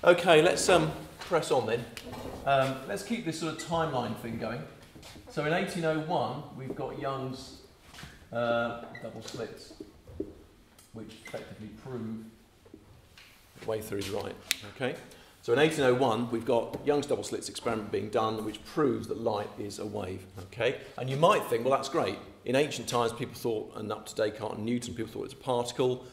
Okay, let's press on then. Let's keep this sort of timeline thing going. So in 1801, we've got Young's double slits, which effectively prove the wave theory is right. Okay. So in 1801, we've got Young's double slits experiment being done, which proves that light is a wave. Okay. And you might think, well, that's great. In ancient times, people thought, and up to Descartes and Newton, people thought it was a particle.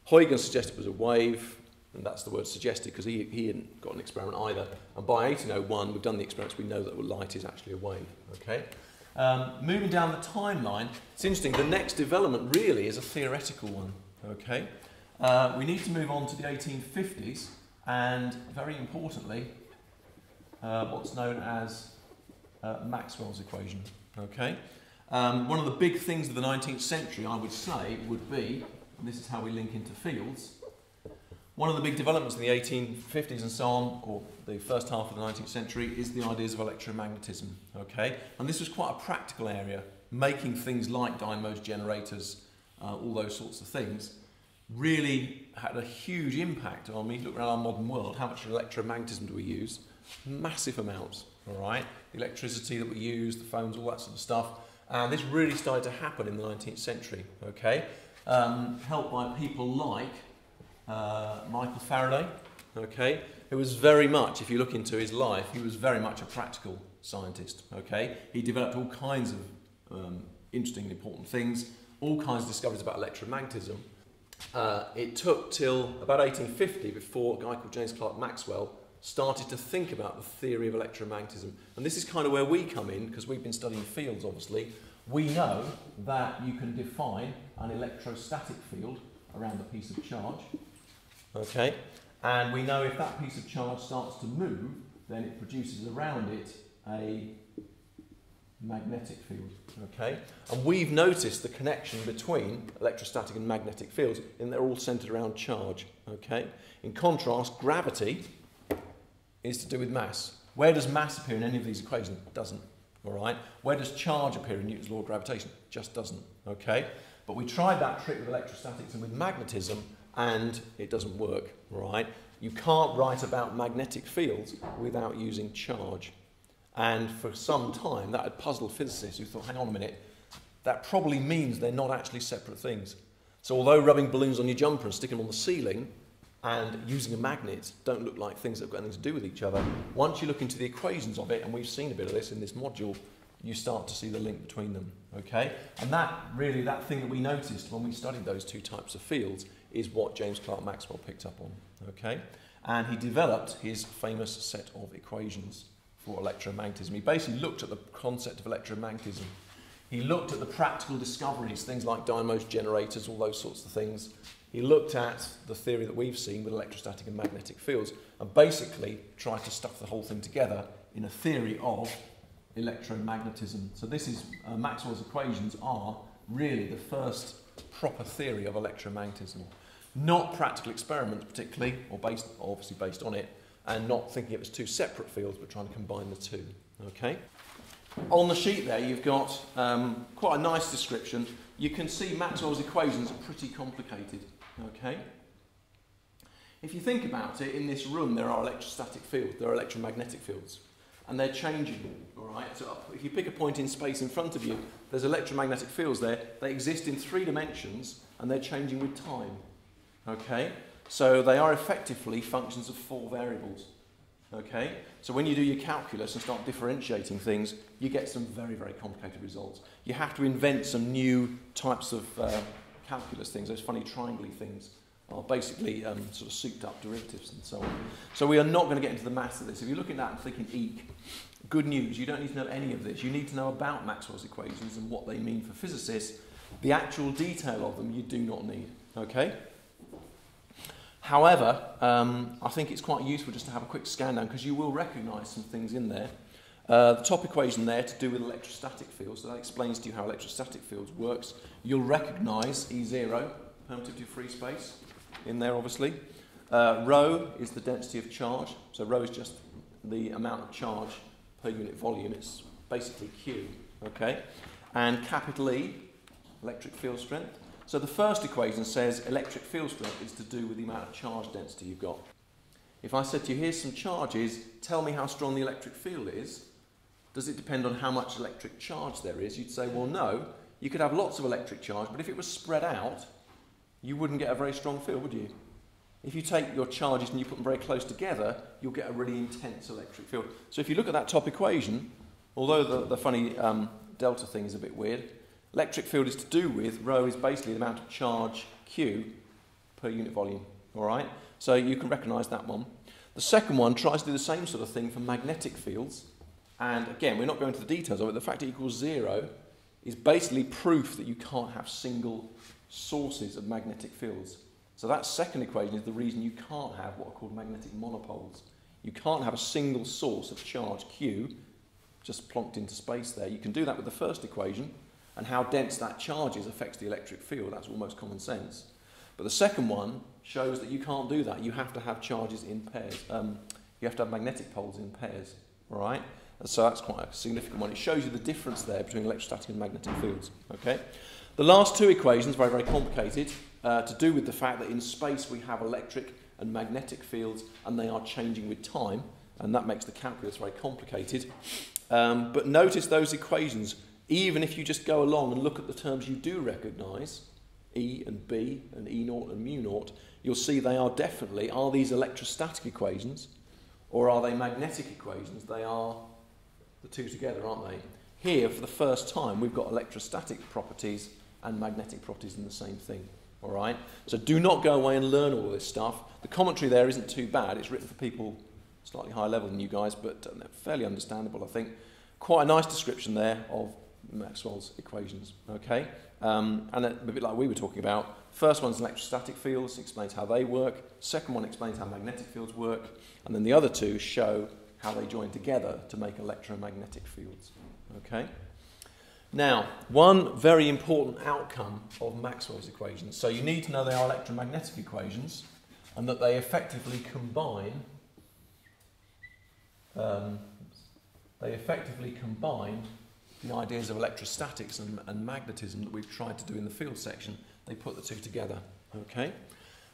Huygens suggested it was a wave. And that's the word suggested because he hadn't got an experiment either. And by 1801, we've done the experiments, we know that light is actually a wave. Okay? Moving down the timeline, it's interesting, the next development really is a theoretical one. Okay? We need to move on to the 1850s and, very importantly, what's known as Maxwell's equation. Okay? One of the big things of the 19th century, I would say, would be, and this is how we link into fields, one of the big developments in the 1850s and so on, or the first half of the 19th century, is the ideas of electromagnetism. Okay? And this was quite a practical area, making things like dynamos, generators, all those sorts of things, really had a huge impact on me. Look around our modern world, how much electromagnetism do we use? Massive amounts, all right? The electricity that we use, the phones, all that sort of stuff. And this really started to happen in the 19th century, okay? Helped by people like Michael Faraday, okay, who was very much, if you look into his life, he was very much a practical scientist, okay. He developed all kinds of interesting and important things, all kinds of discoveries about electromagnetism. It took till about 1850 before a guy called James Clerk Maxwell started to think about the theory of electromagnetism. And this is kind of where we come in, because we've been studying fields, obviously. We know that you can define an electrostatic field around a piece of charge. Okay, and we know if that piece of charge starts to move, then it produces around it a magnetic field. Okay, and we've noticed the connection between electrostatic and magnetic fields, and they're all centered around charge. Okay, in contrast, gravity is to do with mass. Where does mass appear in any of these equations? It doesn't. All right. Where does charge appear in Newton's law of gravitation? Just doesn't. Okay, but we tried that trick with electrostatics and with magnetism, and it doesn't work, right? You can't write about magnetic fields without using charge. And for some time, that had puzzled physicists who thought, hang on a minute, that probably means they're not actually separate things. So although rubbing balloons on your jumper and sticking them on the ceiling and using a magnet don't look like things that have got anything to do with each other, once you look into the equations of it, and we've seen a bit of this in this module, you start to see the link between them, okay? And that thing that we noticed when we studied those two types of fields is what James Clerk Maxwell picked up on, okay? And he developed his famous set of equations for electromagnetism. He basically looked at the concept of electromagnetism. He looked at the practical discoveries, things like dynamos, generators, all those sorts of things. He looked at the theory that we've seen with electrostatic and magnetic fields and basically tried to stuff the whole thing together in a theory of electromagnetism. So this is, Maxwell's equations are really the first proper theory of electromagnetism. Not practical experiments particularly, or obviously based on it, and not thinking it was two separate fields, but trying to combine the two. Okay. On the sheet there you've got quite a nice description. You can see Maxwell's equations are pretty complicated. Okay. If you think about it, in this room there are electrostatic fields, there are electromagnetic fields, and they're changing. All right. So if you pick a point in space in front of you, there's electromagnetic fields there. They exist in 3 dimensions, and they're changing with time. Okay. So they are effectively functions of 4 variables. Okay. So when you do your calculus and start differentiating things, you get some very, very complicated results. You have to invent some new types of calculus things. Those funny triangly things are basically sort of souped up derivatives and so on. So we are not going to get into the maths of this. If you're looking at that and thinking eek, good news, you don't need to know any of this. You need to know about Maxwell's equations and what they mean for physicists. The actual detail of them you do not need. Okay? However, I think it's quite useful just to have a quick scan down because you will recognise some things in there. The top equation there to do with electrostatic fields, so that explains to you how electrostatic fields works. You'll recognise E0, permittivity of free space, in there obviously. Rho is the density of charge, so rho is just the amount of charge per unit volume. It's basically Q, okay? And capital E, electric field strength. So the first equation says electric field strength is to do with the amount of charge density you've got. If I said to you, here's some charges, tell me how strong the electric field is, does it depend on how much electric charge there is? You'd say, well, no. You could have lots of electric charge, but if it was spread out, you wouldn't get a very strong field, would you? If you take your charges and you put them very close together, you'll get a really intense electric field. So if you look at that top equation, although the funny delta thing is a bit weird, electric field is to do with, rho is basically the amount of charge Q per unit volume, all right? So you can recognise that one. The second one tries to do the same sort of thing for magnetic fields. And again, we're not going into the details of it. The fact it equals 0 is basically proof that you can't have single sources of magnetic fields. So that second equation is the reason you can't have what are called magnetic monopoles. You can't have a single source of charge Q just plonked into space there. You can do that with the first equation, and how dense that charge is affects the electric field. That's almost common sense. But the second one shows that you can't do that. You have to have charges in pairs. You have to have magnetic poles in pairs, all right? And so that's quite a significant one. It shows you the difference there between electrostatic and magnetic fields, okay? The last two equations, very, very complicated, to do with the fact that in space we have electric and magnetic fields and they are changing with time, and that makes the calculus very complicated. But notice those equations, even if you just go along and look at the terms you do recognise, E and B and E naught and mu naught, you'll see they are definitely, are these electrostatic equations or are they magnetic equations? They are the two together, aren't they? Here, for the first time, we've got electrostatic properties and magnetic properties in the same thing, all right? So do not go away and learn all this stuff. The commentary there isn't too bad. It's written for people slightly higher level than you guys, but fairly understandable, I think. Quite a nice description there of Maxwell's equations, okay? And a bit like we were talking about, first one's electrostatic fields, explains how they work. Second one explains how magnetic fields work. And then the other two show how they join together to make electromagnetic fields, okay? Now, one very important outcome of Maxwell's equations. So you need to know they are electromagnetic equations and that they effectively combine the ideas of electrostatics and magnetism that we've tried to do in the field section. They put the two together, okay?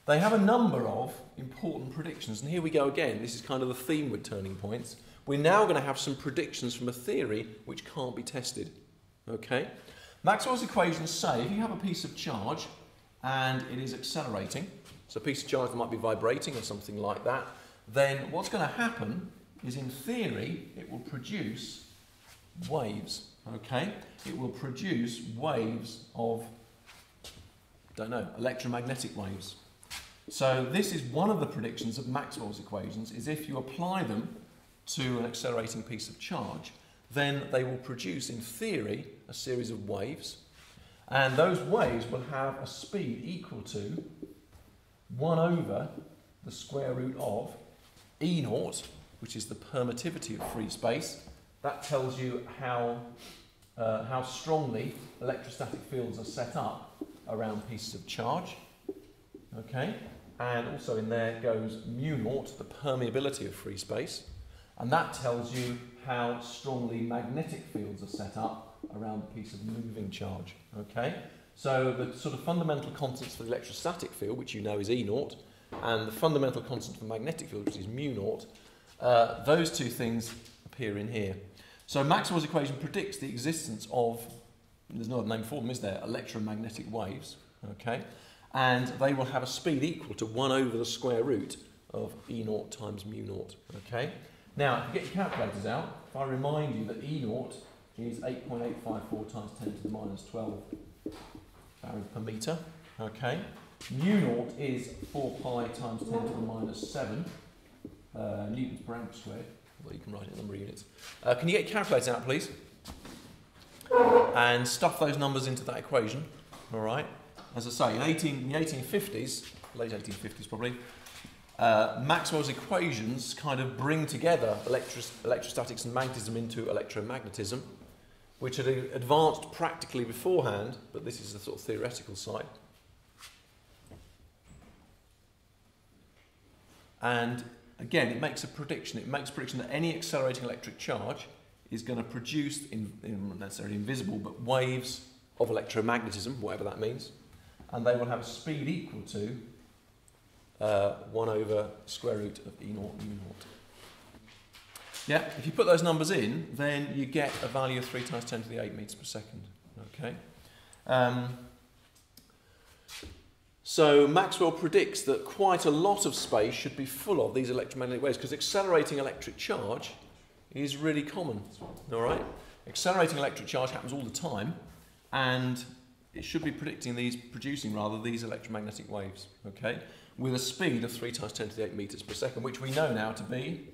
They have a number of important predictions, and here we go again. This is kind of the theme with turning points. We're now going to have some predictions from a theory which can't be tested, okay? Maxwell's equations say if you have a piece of charge and it is accelerating, so a piece of charge that might be vibrating or something like that, then what's going to happen is, in theory, it will produce waves, okay? It will produce waves of, don't know, electromagnetic waves. So this is one of the predictions of Maxwell's equations, is if you apply them to an accelerating piece of charge, then they will produce, in theory, a series of waves, and those waves will have a speed equal to 1 over the square root of E naught, which is the permittivity of free space. That tells you how strongly electrostatic fields are set up around pieces of charge. Okay, and also in there goes mu naught, the permeability of free space, and that tells you how strongly magnetic fields are set up around a piece of moving charge. Okay, so the sort of fundamental constants for the electrostatic field, which you know is E naught, and the fundamental constant for the magnetic field, which is mu naught, those two things appear in here. So Maxwell's equation predicts the existence of, there's no other name for them, is there, electromagnetic waves, okay? And they will have a speed equal to 1 over the square root of E naught times mu naught, okay? Now, if you get your calculators out, if I remind you that E naught is 8.854 times 10 to the minus 12 barad per metre, okay? Mu naught is 4 pi times 10 to the minus 7 newtons per amp squared. Well, you can write it in number of units. Can you get your calculator out, please? And stuff those numbers into that equation, all right? As I say, in the 1850s, late 1850s probably, Maxwell's equations kind of bring together electrostatics and magnetism into electromagnetism, which had advanced practically beforehand, but this is the sort of theoretical side. And again, it makes a prediction. It makes a prediction that any accelerating electric charge is going to produce, not necessarily invisible, but waves of electromagnetism, whatever that means. And they will have a speed equal to 1 over square root of E naught U naught. Yeah, if you put those numbers in, then you get a value of 3 times 10 to the 8 metres per second. Okay. So Maxwell predicts that quite a lot of space should be full of these electromagnetic waves, because accelerating electric charge is really common. All right, accelerating electric charge happens all the time, and it should be producing these electromagnetic waves. Okay, with a speed of 3 times 10 to the 8 metres per second, which we know now to be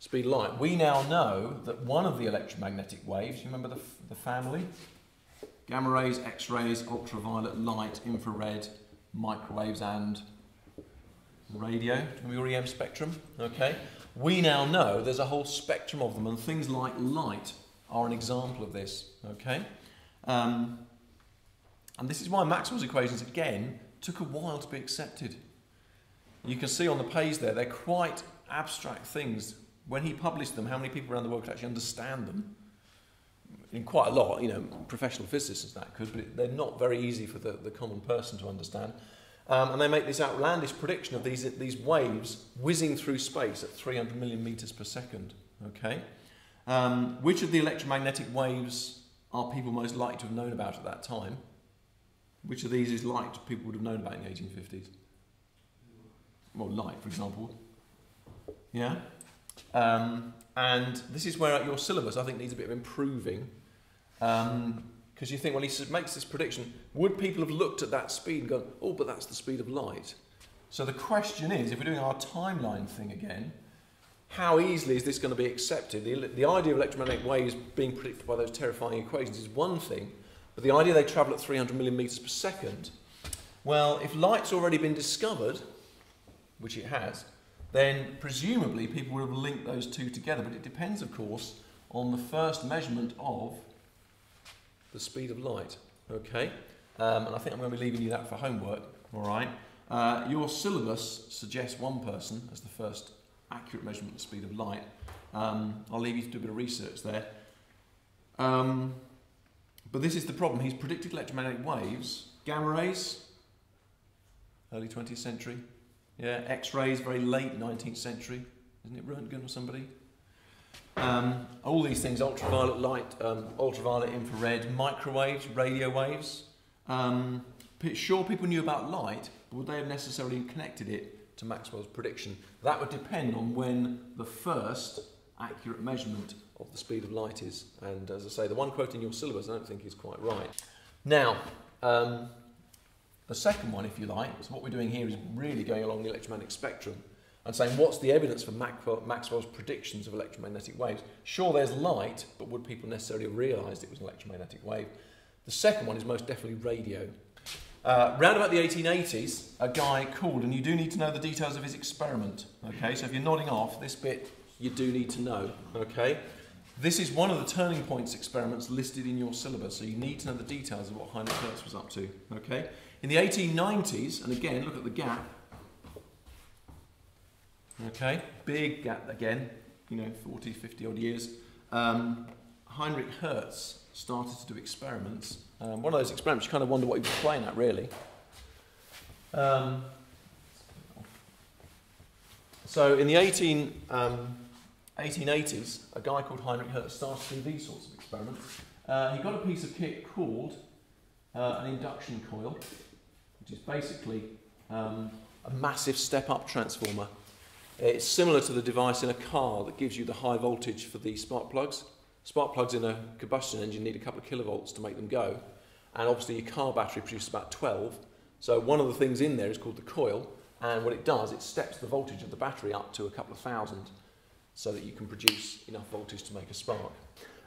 speed of light. We now know that one of the electromagnetic waves, you remember the family? Gamma rays, X-rays, ultraviolet light, infrared, microwaves and radio, the REM spectrum. Okay, we now know there's a whole spectrum of them, and things like light are an example of this. Okay, and this is why Maxwell's equations, again, took a while to be accepted. You can see on the page there, they're quite abstract things. When he published them, how many people around the world could actually understand them? In quite a lot, you know, professional physicists that could, but they're not very easy for the common person to understand. And they make this outlandish prediction of these waves whizzing through space at 300 million metres per second. Okay, which of the electromagnetic waves are people most likely to have known about at that time? Which of these is light people would have known about in the 1850s? Well, light, for example. Yeah. And this is where your syllabus, I think, needs a bit of improving. Because you think, well, he makes this prediction, would people have looked at that speed and gone, oh, but that's the speed of light? So the question is, if we're doing our timeline thing again, how easily is this going to be accepted? The idea of electromagnetic waves being predicted by those terrifying equations is one thing, but the idea they travel at 300 million metres per second, well, if light's already been discovered, which it has, then presumably people would have linked those two together. But it depends, of course, on the first measurement of the speed of light. Okay, and I think I'm going to be leaving you that for homework. All right, your syllabus suggests one person as the first accurate measurement of the speed of light. I'll leave you to do a bit of research there. But this is the problem. He's predicted electromagnetic waves, gamma rays, early 20th century. Yeah, X-rays, very late 19th century, isn't it Röntgen or somebody? All these things, ultraviolet light, ultraviolet, infrared, microwaves, radio waves. Sure, people knew about light, but would they have necessarily connected it to Maxwell's prediction? That would depend on when the first accurate measurement of the speed of light is. And as I say, the one quote in your syllabus I don't think is quite right. Now, the second one, if you like, so what we're doing here is really going along the electromagnetic spectrum and saying what's the evidence for Maxwell's predictions of electromagnetic waves. Sure, there's light, but would people necessarily have realised it was an electromagnetic wave? The second one is most definitely radio. Round about the 1880s, a guy called, and you do need to know the details of his experiment. Okay, so if you're nodding off, this bit you do need to know. Okay, this is one of the turning points experiments listed in your syllabus, so you need to know the details of what Heinrich Hertz was up to. Okay. In the 1890s, and again, look at the gap. Okay, big gap again, 40, 50 odd years. Heinrich Hertz started to do experiments. One of those experiments, you kind of wonder what he was playing at, really. So in the 1880s, a guy called Heinrich Hertz started to do these sorts of experiments. He got a piece of kit called an induction coil, which is basically a massive step-up transformer. It's similar to the device in a car that gives you the high voltage for the spark plugs. Spark plugs in a combustion engine need a couple of kilovolts to make them go, and obviously your car battery produces about 12. So one of the things in there is called the coil, and what it does, it steps the voltage of the battery up to a couple of thousand so that you can produce enough voltage to make a spark.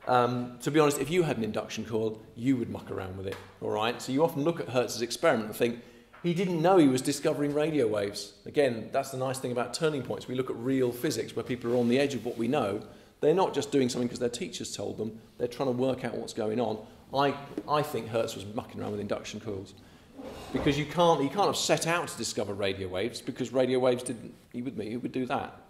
To be honest, if you had an induction coil, you would muck around with it, all right? So you often look at Hertz's experiment and think, he didn't know he was discovering radio waves. Again, that's the nice thing about turning points. We look at real physics where people are on the edge of what we know. They're not just doing something because their teachers told them. They're trying to work out what's going on. I think Hertz was mucking around with induction coils. Because you can't have set out to discover radio waves, because radio waves didn't, you with me, who would do that?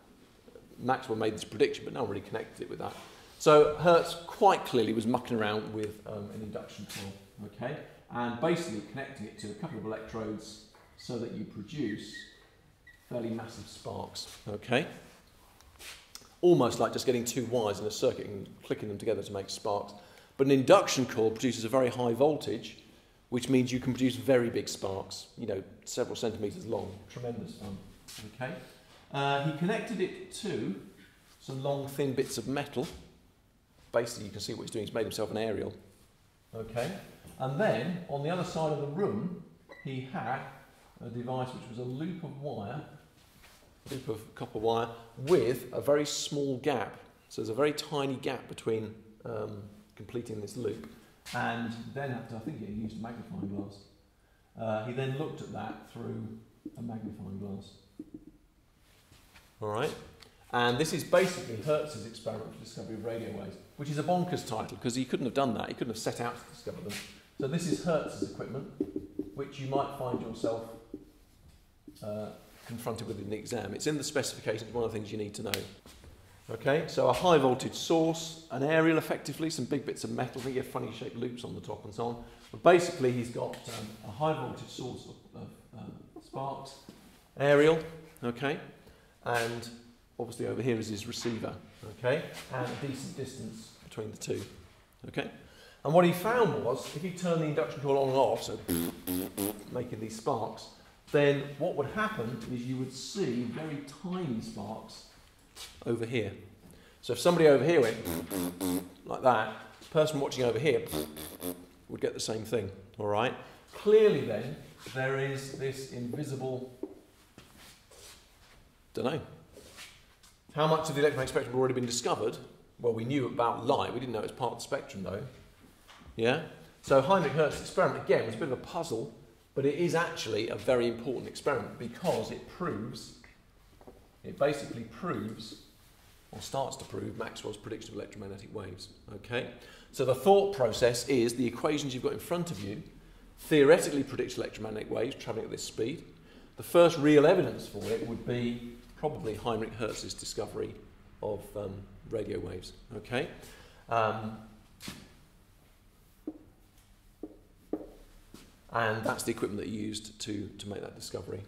Maxwell made this prediction, but no one really connected it with that. So Hertz quite clearly was mucking around with an induction coil, okay? And basically connecting it to a couple of electrodes so that you produce fairly massive sparks. Okay? Almost like just getting two wires in a circuit and clicking them together to make sparks. But an induction coil produces a very high voltage, which means you can produce very big sparks, you know, several centimetres long. Tremendous fun. Okay? He connected it to some long, thin bits of metal. Basically, you can see what he's doing. He's made himself an aerial. Okay? And then, on the other side of the room, he had a device which was a loop of wire, a loop of copper wire, with a very small gap. So there's a very tiny gap between completing this loop. And then, I think he used a magnifying glass. He then looked at that through a magnifying glass. All right? And this is basically Hertz's experiment for discovery of radio waves, which is a bonkers title because he couldn't have done that. He couldn't have set out to discover them. So this is Hertz's equipment, which you might find yourself confronted with in the exam. It's in the specifications, one of the things you need to know. Okay, so a high voltage source, an aerial effectively, some big bits of metal, I think you have funny shaped loops on the top and so on. But basically he's got a high voltage source of sparks, aerial, okay, and obviously over here is his receiver, okay, and a decent distance between the two, okay. And what he found was, if you turn the induction coil on and off, so making these sparks, then what would happen is you would see very tiny sparks over here. So if somebody over here went like that, the person watching over here would get the same thing, all right? Clearly then, there is this invisible, don't know. How much of the electromagnetic spectrum had already been discovered? Well, we knew about light. We didn't know it was part of the spectrum, though. Yeah? So Heinrich Hertz's experiment, again, was a bit of a puzzle, but it is actually a very important experiment because it basically proves, or starts to prove, Maxwell's prediction of electromagnetic waves. Okay? So the thought process is the equations you've got in front of you theoretically predict electromagnetic waves travelling at this speed. The first real evidence for it would be probably Heinrich Hertz's discovery of radio waves. Okay? And that's the equipment that he used to make that discovery.